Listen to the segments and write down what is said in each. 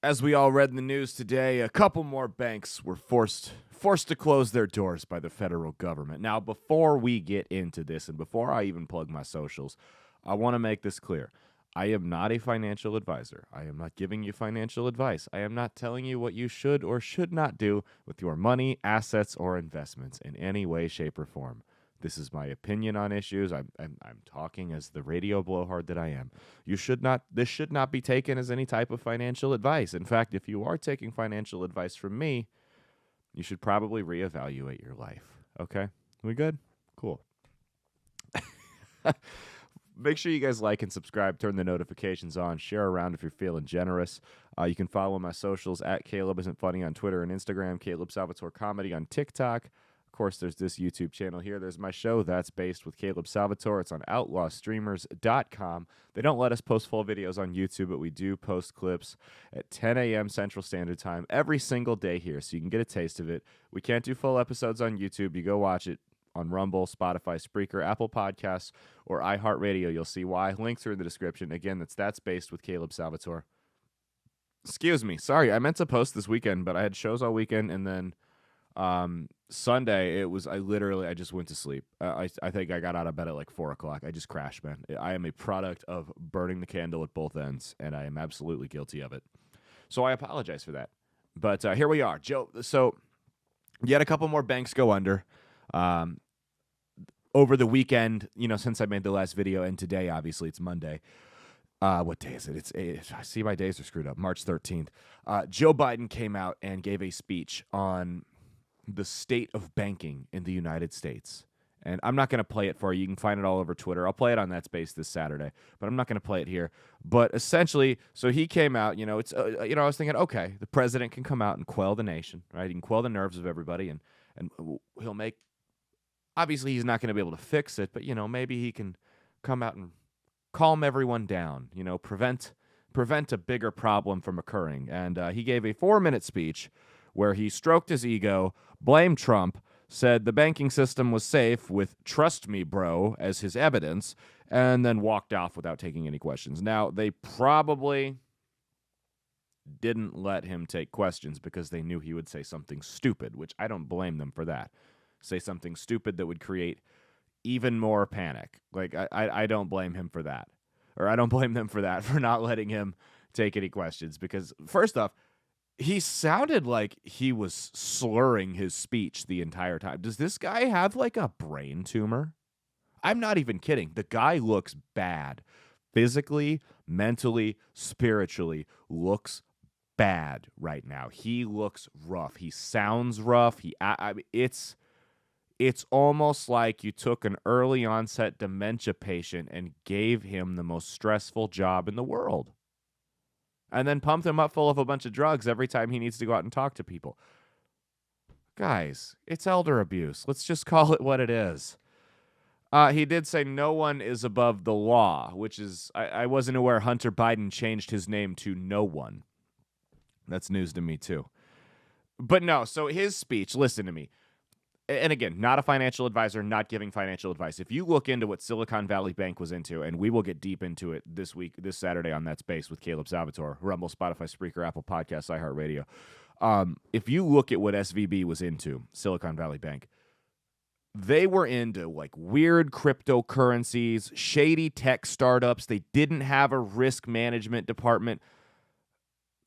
As we all read in the news today, a couple more banks were forced to close their doors by the federal government. Now, before we get into this and before I even plug my socials, I want to make this clear. I am not a financial advisor. I am not giving you financial advice. I am not telling you what you should or should not do with your money, assets, or investments in any way, shape, or form. This is my opinion on issues. I'm talking as the radio blowhard that I am. This should not be taken as any type of financial advice. In fact, if you are taking financial advice from me, you should probably reevaluate your life. Okay? We good? Cool. Make sure you guys like and subscribe, turn the notifications on, share around if you're feeling generous. You can follow my socials at Caleb Isn't Funny on Twitter and Instagram, Caleb Salvatore Comedy on TikTok. Of course, there's this YouTube channel here. There's my show, That's Based with Caleb Salvatore. It's on outlawstreamers.com. They don't let us post full videos on YouTube, but we do post clips at 10 a.m. Central Standard Time every single day here, so you can get a taste of it. We can't do full episodes on YouTube. You go watch it on Rumble, Spotify, Spreaker, Apple Podcasts, or iHeartRadio. You'll see why. Links are in the description. Again, That's Based with Caleb Salvatore. Excuse me. Sorry, I meant to post this weekend, but I had shows all weekend, and then Sunday, I just went to sleep. I think I got out of bed at like 4 o'clock. I just crashed, man. I am a product of burning the candle at both ends, and I am absolutely guilty of it. So I apologize for that. But here we are. Joe, so yet a couple more banks go under. Over the weekend, since I made the last video, and today, obviously, it's Monday. What day is it? I see my days are screwed up. March 13th. Joe Biden came out and gave a speech on the state of banking in the United States. And I'm not going to play it for you. You can find it all over Twitter. I'll play it on That's Based this Saturday, but I'm not going to play it here. But essentially, so he came out, I was thinking, okay, the president can come out and quell the nation, right? He can quell the nerves of everybody, and he'll make, obviously he's not going to be able to fix it, but, maybe he can come out and calm everyone down, prevent a bigger problem from occurring. And he gave a 4-minute speech where he stroked his ego, blamed Trump, said the banking system was safe with "trust me, bro" as his evidence, and then walked off without taking any questions. Now, they probably didn't let him take questions because they knew he would say something stupid, which I don't blame them for that. Say something stupid that would create even more panic. Like, I don't blame him for that. Or I don't blame them for that, for not letting him take any questions. Because, first off, he sounded like he was slurring his speech the entire time. Does this guy have, like, a brain tumor? I'm not even kidding. The guy looks bad. Physically, mentally, spiritually, looks bad right now. He looks rough. He sounds rough. It's almost like you took an early onset dementia patient and gave him the most stressful job in the world. And then pumped him up full of a bunch of drugs every time he needs to go out and talk to people. Guys, it's elder abuse. Let's just call it what it is. He did say no one is above the law, which is, I wasn't aware Hunter Biden changed his name to No One. That's news to me, too. But no, so his speech, listen to me. And again, not a financial advisor, not giving financial advice. If you look into what Silicon Valley Bank was into, and we will get deep into it this Saturday on That's Based with Caleb Salvatore, Rumble, Spotify, Spreaker, Apple Podcasts, iHeartRadio. If you look at what SVB was into, Silicon Valley Bank, they were into like weird cryptocurrencies, shady tech startups. They didn't have a risk management department.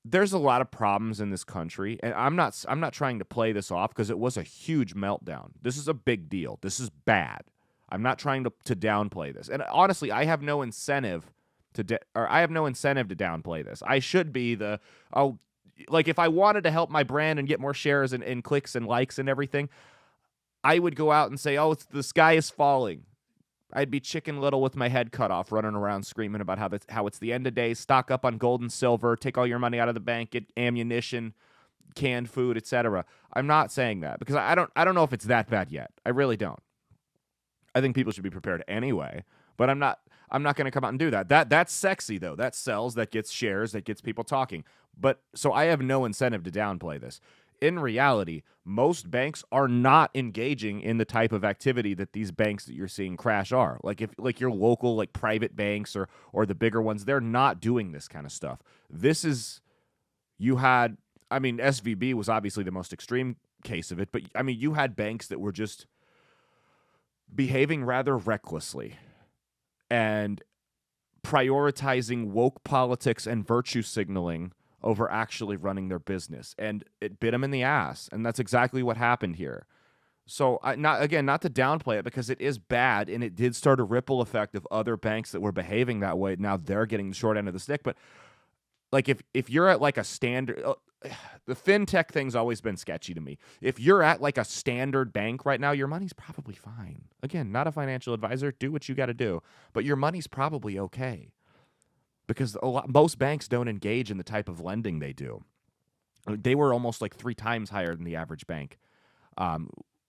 There's a lot of problems in this country, and I'm not trying to play this off because it was a huge meltdown. This is a big deal. This is bad. I'm not trying to downplay this. And honestly, I have no incentive to downplay this. I should be like if I wanted to help my brand and get more shares and clicks and likes and everything, I would go out and say, "Oh, the sky is falling." I'd be Chicken Little with my head cut off, running around screaming about how it's the end of days, stock up on gold and silver, take all your money out of the bank, get ammunition, canned food, etc. I'm not saying that because I don't know if it's that bad yet. I really don't. I think people should be prepared anyway, but I'm not going to come out and do that. That's sexy though. That sells, that gets shares, that gets people talking. But so I have no incentive to downplay this. In reality, most banks are not engaging in the type of activity that these banks that you're seeing crash are. Like your local like private banks or the bigger ones, they're not doing this kind of stuff. This is You had, I mean, SVB was obviously the most extreme case of it, but I mean, you had banks that were just behaving rather recklessly and prioritizing woke politics and virtue signaling over actually running their business. And it bit them in the ass. And that's exactly what happened here. So, not to downplay it, because it is bad, and it did start a ripple effect of other banks that were behaving that way. Now they're getting the short end of the stick. But like if you're at like a standard, the fintech thing's always been sketchy to me. If you're at like a standard bank right now, your money's probably fine. Again, not a financial advisor. Do what you got to do, but your money's probably okay, because most banks don't engage in the type of lending they do. They were almost like 3 times higher than the average bank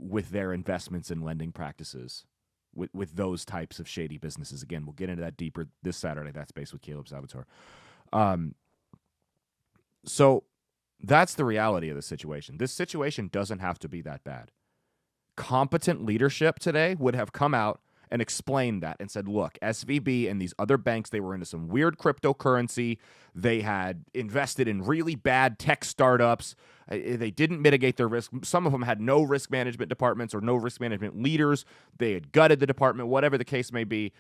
with their investments in lending practices with those types of shady businesses. Again, we'll get into that deeper this Saturday. That's Space with Caleb Salvatore. So that's the reality of the situation. This situation doesn't have to be that bad. Competent leadership today would have come out and explained that and said, look, SVB and these other banks, they were into some weird cryptocurrency. They had invested in really bad tech startups. They didn't mitigate their risk. Some of them had no risk management departments or no risk management leaders. They had gutted the department, whatever the case may be.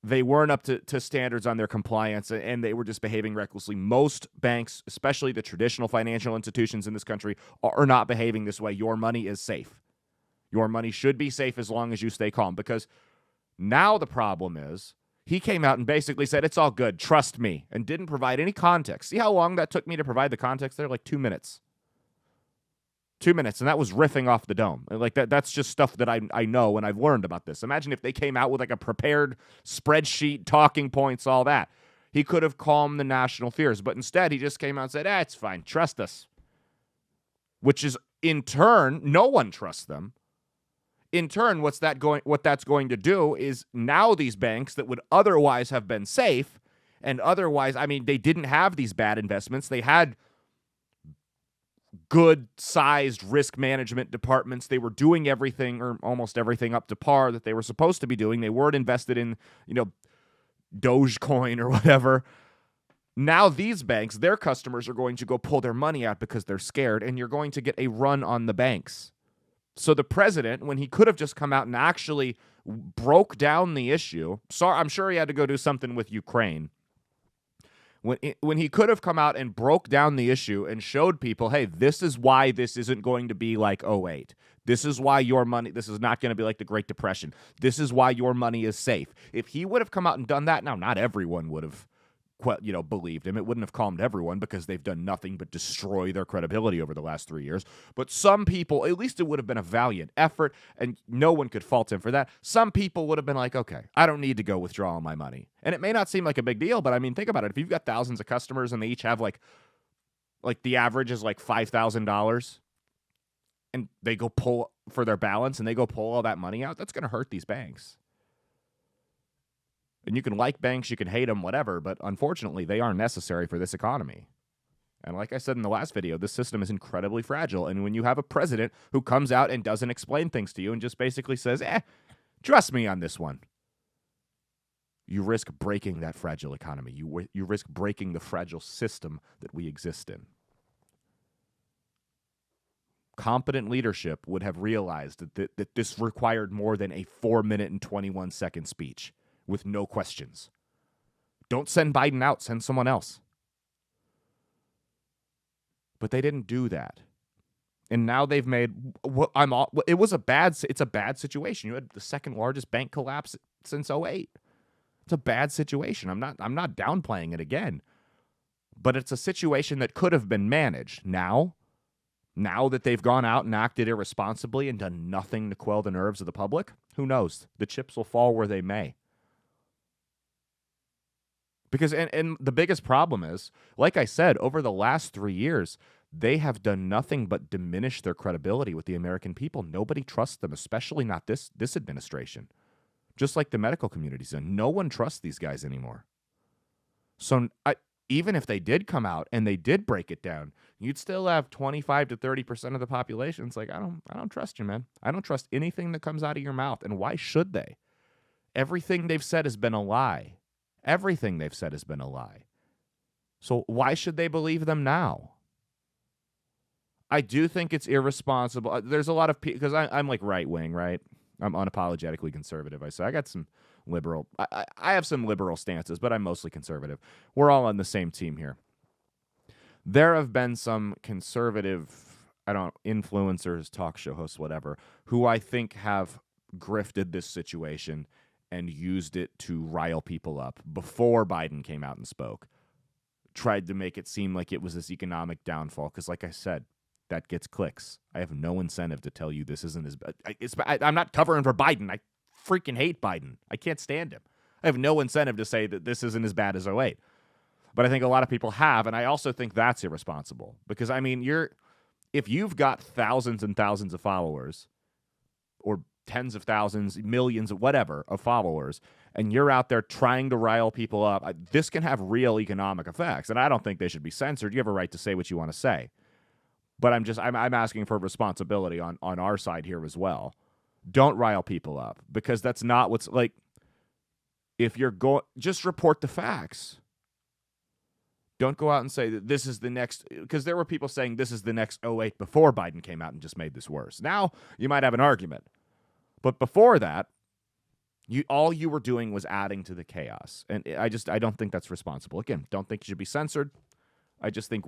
They weren't up to standards on their compliance, and they were just behaving recklessly. Most banks, especially the traditional financial institutions in this country, are not behaving this way. Your money is safe. Your money should be safe as long as you stay calm, because now the problem is he came out and basically said, it's all good, trust me, and didn't provide any context. See how long that took me to provide the context there? Like 2 minutes. 2 minutes, and that was riffing off the dome. Like that's just stuff that I know and I've learned about this. Imagine if they came out with like a prepared spreadsheet, talking points, all that. He could have calmed the national fears, but instead he just came out and said, it's fine, trust us. Which is, in turn, no one trusts them. In turn, what that's going to do is now these banks that would otherwise have been safe, and otherwise, I mean, they didn't have these bad investments. They had good-sized risk management departments. They were doing everything, or almost everything, up to par that they were supposed to be doing. They weren't invested in, Dogecoin or whatever. Now these banks, their customers are going to go pull their money out because they're scared, and you're going to get a run on the banks. So the president, when he could have just come out and actually broke down the issue, I'm sure he had to go do something with Ukraine. When he could have come out and broke down the issue and showed people, hey, this is why this isn't going to be like 2008. This is why your money, this is not going to be like the Great Depression. This is why your money is safe. If he would have come out and done that, now not everyone would have believed him. It wouldn't have calmed everyone, because they've done nothing but destroy their credibility over the last 3 years. But some people, at least it would have been a valiant effort, and no one could fault him for that. Some people would have been like, okay, I don't need to go withdraw all my money. And it may not seem like a big deal, but I mean, think about it. If you've got thousands of customers and they each have like the average is like $5,000, and they go pull for their balance and they go pull all that money out, that's going to hurt these banks. And you can like banks, you can hate them, whatever, but unfortunately, they are necessary for this economy. And like I said in the last video, this system is incredibly fragile. And when you have a president who comes out and doesn't explain things to you and just basically says, trust me on this one, you risk breaking that fragile economy. You risk breaking the fragile system that we exist in. Competent leadership would have realized that this required more than a 4-minute and 21-second speech with no questions. Don't send Biden out, send someone else. But they didn't do that. And now they've made it's a bad situation. You had the second largest bank collapse since 2008. It's a bad situation. I'm not downplaying it again. But it's a situation that could have been managed. Now that they've gone out and acted irresponsibly and done nothing to quell the nerves of the public, who knows? The chips will fall where they may. Because, and the biggest problem is, like I said, over the last 3 years, they have done nothing but diminish their credibility with the American people. Nobody trusts them, especially not this administration. Just like the medical community's in. No one trusts these guys anymore. So even if they did come out and they did break it down, you'd still have 25 to 30% of the population. It's like, I don't trust you, man. I don't trust anything that comes out of your mouth. And why should they? Everything they've said has been a lie. Everything they've said has been a lie. So why should they believe them now? I do think it's irresponsible. There's a lot of people, because I'm like right wing, right? I'm unapologetically conservative. I say I got some liberal. I have some liberal stances, but I'm mostly conservative. We're all on the same team here. There have been some conservative, influencers, talk show hosts, whatever, who I think have grifted this situation and used it to rile people up before Biden came out and spoke. Tried to make it seem like it was this economic downfall, because, like I said, that gets clicks. I have no incentive to tell you this isn't as bad. I'm not covering for Biden. I freaking hate Biden. I can't stand him. I have no incentive to say that this isn't as bad as '08. But I think a lot of people have, and I also think that's irresponsible. Because, I mean, if you've got thousands and thousands of followers, or tens of thousands, millions, whatever, of followers, and you're out there trying to rile people up, this can have real economic effects. And I don't think they should be censored. You have a right to say what you want to say. But I'm asking for responsibility on our side here as well. Don't rile people up, because that's not what's like. If you're just report the facts. Don't go out and say that this is the next, because there were people saying this is the next '08 before Biden came out and just made this worse. Now you might have an argument. But before that, all you were doing was adding to the chaos. And I don't think that's responsible. Again, don't think it should be censored. I just think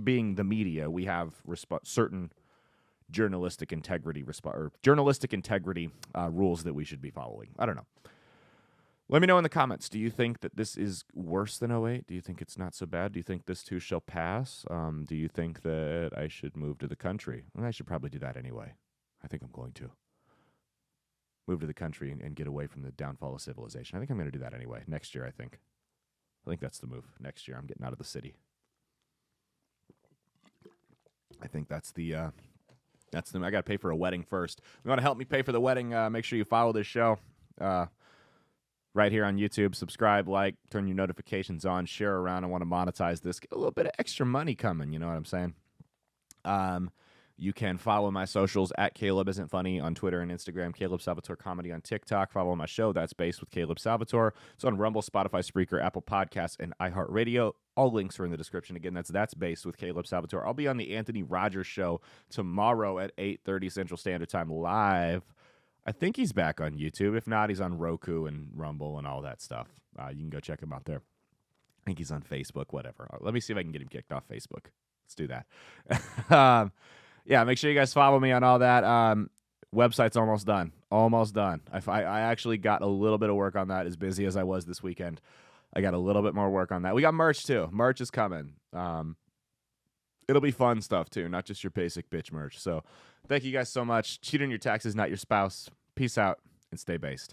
being the media, we have certain journalistic integrity rules that we should be following. I don't know. Let me know in the comments. Do you think that this is worse than '08? Do you think it's not so bad? Do you think this too shall pass? Do you think that I should move to the country? Well, I should probably do that anyway. I think I'm going to move to the country and get away from the downfall of civilization. I think I'm going to do that anyway. Next year, I think that's the move. Next year, I'm getting out of the city. I think that's the I got to pay for a wedding first. If you want to help me pay for the wedding, make sure you follow this show. Right here on YouTube. Subscribe, like, turn your notifications on, share around. I want to monetize this. Get a little bit of extra money coming, you know what I'm saying? You can follow my socials at Caleb Isn't Funny on Twitter and Instagram, Caleb Salvatore Comedy on TikTok. Follow my show, That's Based with Caleb Salvatore. It's on Rumble, Spotify, Spreaker, Apple Podcasts, and iHeartRadio. All links are in the description. Again, That's Based with Caleb Salvatore. I'll be on the Anthony Rogers Show tomorrow at 8:30 Central Standard Time live. I think he's back on YouTube. If not, he's on Roku and Rumble and all that stuff. You can go check him out there. I think he's on Facebook, whatever. Let me see if I can get him kicked off Facebook. Let's do that. Yeah, make sure you guys follow me on all that. Website's almost done. Almost done. I actually got a little bit of work on that, as busy as I was this weekend. I got a little bit more work on that. We got merch, too. Merch is coming. It'll be fun stuff, too, not just your basic bitch merch. So thank you guys so much. Cheat on your taxes, not your spouse. Peace out, and stay based.